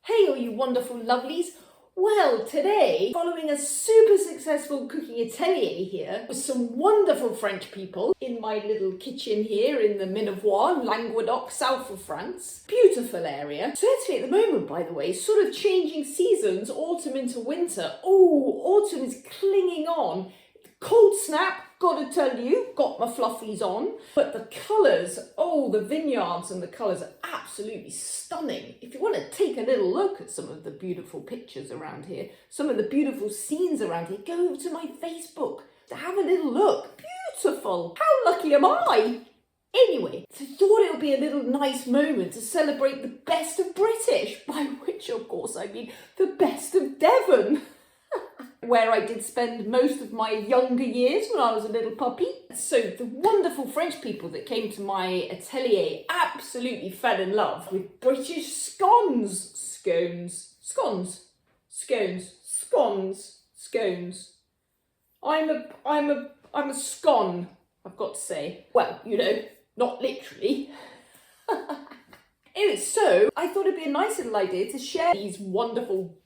Hey all you wonderful lovelies. Well, today, following a super successful cooking atelier here with some wonderful French people in my little kitchen here in the Minervois, Languedoc, south of France. Beautiful area. Certainly at the moment, by the way, sort of changing seasons, autumn into winter. Oh, autumn is clinging on. Cold snap, gotta tell you, got my fluffies on. But the colours, oh, the vineyards and the colours are absolutely stunning. If you want to take a little look at some of the beautiful pictures around here, some of the beautiful scenes around here, go over to my Facebook to have a little look. Beautiful. How lucky am I? Anyway, so I thought it would be a little nice moment to celebrate the best of British, by which of course I mean the best of Devon. Where I did spend most of my younger years when I was a little puppy. So the wonderful French people that came to my atelier absolutely fell in love with British scones. Scones. I'm a scone, I've got to say. Well, you know, not literally. Anyway, so I thought it'd be a nice little idea to share these wonderful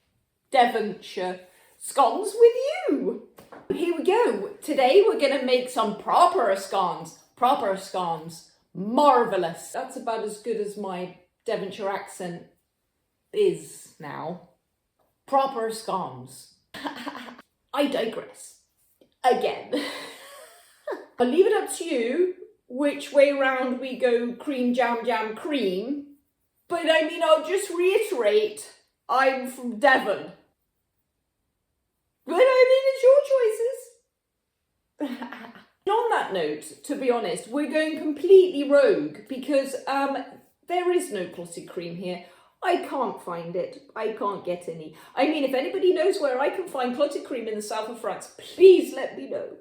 Devonshire scones with you. Here we go. Today we're going to make some proper scones. Proper scones. Marvellous. That's about as good as my Devonshire accent is now. Proper scones. I digress. Again. I'll leave it up to you which way round we go cream, jam, cream. But I mean, I'll just reiterate, I'm from Devon. But I mean, it's your choices. On that note, to be honest, we're going completely rogue because there is no clotted cream here. I can't find it. I can't get any. I mean, if anybody knows where I can find clotted cream in the south of France, please let me know.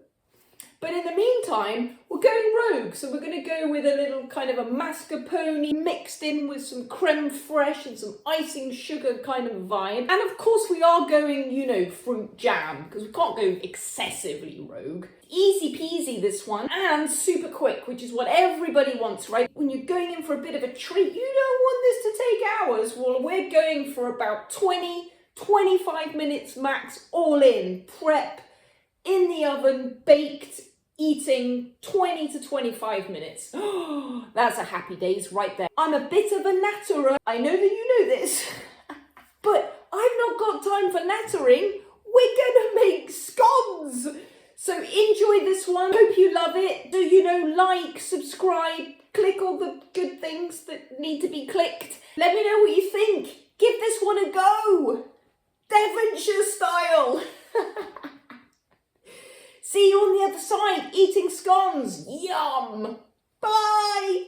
But in the meantime, we're going rogue. So we're going to go with a little kind of a mascarpone mixed in with some crème fraîche and some icing sugar kind of vibe. And of course we are going, you know, fruit jam because we can't go excessively rogue. Easy peasy this one and super quick, which is what everybody wants, right? When you're going in for a bit of a treat, you don't want this to take hours. Well, we're going for about 20-25 minutes max, all in, prep, in the oven, baked, eating 20 to 25 minutes. Oh, that's a happy days right there. I'm a bit of a natterer. I know that you know this, but I've not got time for nattering. We're gonna make scones. So enjoy this one. Hope you love it. Do you know, like, subscribe, click all the good things that need to be clicked. Let me know what you think. Give this one a go. Devonshire style. See you on the other side, eating scones. Yum. Bye.